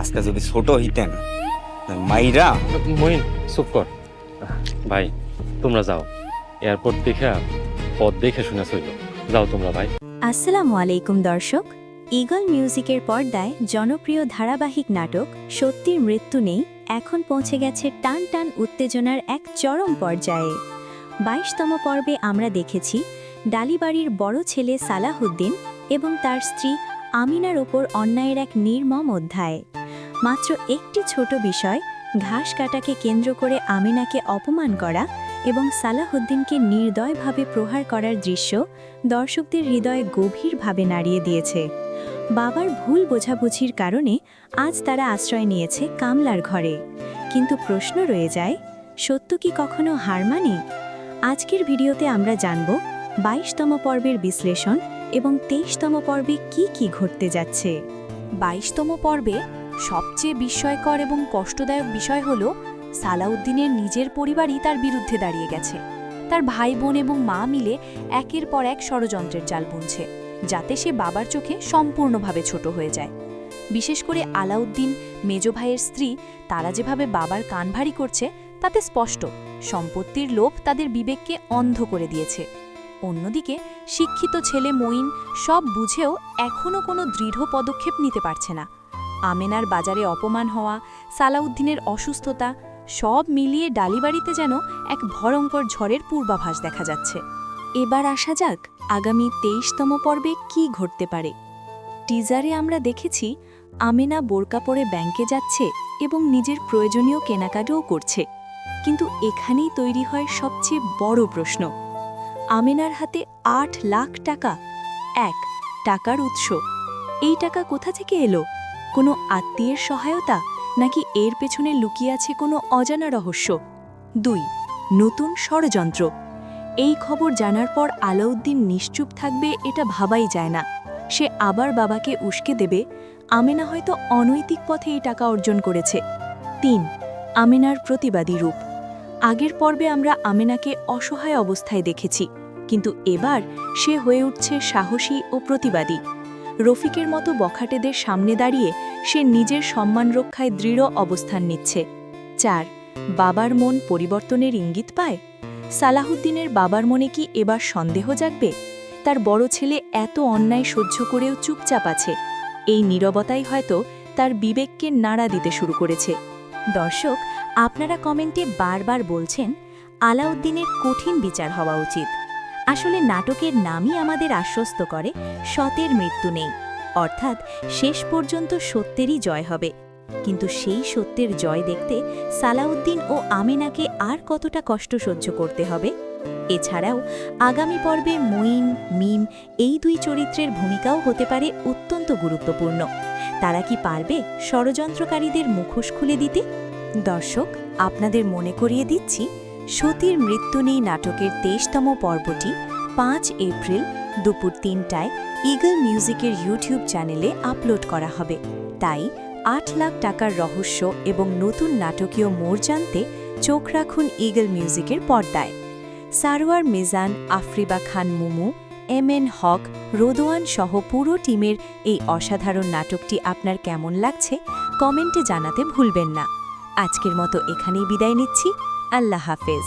আজকে যদি ছোট হইতেন মাইরা। মইন চুপ কর ভাই, তোমরা যাও। এয়ারপোর্ট দেখে পথ দেখে শুনে চইল। যাও তোমরা ভাই। আসসালামু আলাইকুম দর্শক। ঈগল মিউজিকের পর্দায় জনপ্রিয় ধারাবাহিক নাটক সত্যির মৃত্যু নেই এখন পৌঁছে গেছে টান টান উত্তেজনার এক চরম পর্যায়ে। ২২তম পর্বে আমরা দেখেছি ডালিবাড়ির বড় ছেলে সালাহুদ্দিন এবং তার স্ত্রী আমিনার ওপর অন্যায়ের এক নির্মম অধ্যায়। মাত্র একটি ছোট বিষয়, ঘাস কাটাকে কেন্দ্র করে আমিনাকে অপমান করা এবং সালাহুদ্দিনকে নির্দয়ভাবে প্রহার করার দৃশ্য দর্শকদের হৃদয়ে গভীরভাবে নাড়িয়ে দিয়েছে। বাবার ভুল বোঝাবুঝির কারণে আজ তারা আশ্রয় নিয়েছে কামলার ঘরে। কিন্তু প্রশ্ন রয়ে যায়, সত্য কি কখনো হার মানে? আজকের ভিডিওতে আমরা জানব ২২তম পর্বের বিশ্লেষণ এবং ২৩তম পর্বে কি কি ঘটতে যাচ্ছে। ২২তম পর্বে সবচেয়ে বিস্ময়কর এবং কষ্টদায়ক বিষয় হল সালাউদ্দিনের নিজের পরিবারই তার বিরুদ্ধে দাঁড়িয়ে গেছে। তার ভাই বোন এবং মা মিলে একের পর এক ষড়যন্ত্রের জাল বুনছে, যাতে সে বাবার চোখে সম্পূর্ণভাবে ছোট হয়ে যায়। বিশেষ করে আলাউদ্দিন, মেজ ভাইয়ের স্ত্রী, তারা যেভাবে বাবার কান ভারী করছে তাতে স্পষ্ট সম্পত্তির লোভ তাদের বিবেককে অন্ধ করে দিয়েছে। অন্যদিকে শিক্ষিত ছেলে মঈন সব বুঝেও এখনও কোনো দৃঢ় পদক্ষেপ নিতে পারছে না। আমেনার বাজারে অপমান হওয়া, সালাউদ্দিনের অসুস্থতা, সব মিলিয়ে ডালিবাড়িতে যেন এক ভয়ঙ্কর ঝড়ের পূর্বাভাস দেখা যাচ্ছে। এবার আসা যাক আগামী ২৩তম পর্বে কি ঘটতে পারে। টিজারে আমরা দেখেছি আমেনা বোরকা পরে ব্যাংকে যাচ্ছে এবং নিজের প্রয়োজনীয় কেনাকাটাও করছে। কিন্তু এখানেই তৈরি হয় সবচেয়ে বড় প্রশ্ন। আমেনার হাতে ৮ লাখ টাকা। টাকার উৎস। এই টাকা কোথা থেকে এলো? কোনো আত্মীয়ের সহায়তা, নাকি এর পেছনে লুকিয়ে আছে কোনো অজানা রহস্য? ২. নতুন ষড়যন্ত্র। এই খবর জানার পর আলাউদ্দিন নিশ্চুপ থাকবে এটা ভাবাই যায় না। সে আবার বাবাকে উস্কে দেবে। আমেনা হয়তো অনৈতিক পথে এই টাকা অর্জন করেছে। ৩. আমেনার প্রতিবাদী রূপ। আগের পর্বে আমরা আমেনাকে অসহায় অবস্থায় দেখেছি, কিন্তু এবার সে হয়ে উঠছে সাহসী ও প্রতিবাদী। রফিকের মতো বখাটেদের সামনে দাঁড়িয়ে সে নিজের সম্মান রক্ষায় দৃঢ় অবস্থান নিচ্ছে। ৪. বাবার মন পরিবর্তনের ইঙ্গিত পায়। সালাহুদ্দিনের বাবার মনে কি এবার সন্দেহ জাগবে? তার বড় ছেলে এত অন্যায় সহ্য করেও চুপচাপ আছে। এই নীরবতাই হয়তো তার বিবেককে নাড়া দিতে শুরু করেছে। দর্শক, আপনারা কমেন্টে বারবার বলছেন আলাউদ্দিনের কঠিন বিচার হওয়া উচিত। আসলে নাটকের নামই আমাদের আশ্বস্ত করে সতের মৃত্যু নেই, অর্থাৎ শেষ পর্যন্ত সত্যেরই জয় হবে। কিন্তু সেই সত্যের জয় দেখতে সালাউদ্দিন ও আমেনাকে আর কতটা কষ্ট সহ্য করতে হবে? এছাড়াও আগামী পর্বে মঈন, মিম এই দুই চরিত্রের ভূমিকাও হতে পারে অত্যন্ত গুরুত্বপূর্ণ। তারা কি পারবে ষড়যন্ত্রকারীদের মুখোশ খুলে দিতে? দর্শক, আপনাদের মনে করিয়ে দিচ্ছি, সতীর মৃত্যু নেই নাটকের ২৩তম পর্বটি ৫ এপ্রিল দুপুর ৩টায় ঈগল মিউজিকের ইউটিউব চ্যানেলে আপলোড করা হবে। তাই ৮ লাখ টাকার রহস্য এবং নতুন নাটকীয় মোড় জানতে চোখ রাখুন ঈগল মিউজিকের পর্দায়। সারোয়ার মিজান, আফরিবা খান মুমু, এম.এন. হক, রোদোয়ান সহ পুরো টিমের এই অসাধারণ নাটকটি আপনার কেমন লাগছে কমেন্টে জানাতে ভুলবেন না। আজকের মতো এখানেই বিদায় নিচ্ছি। আল্লাহ হাফেজ।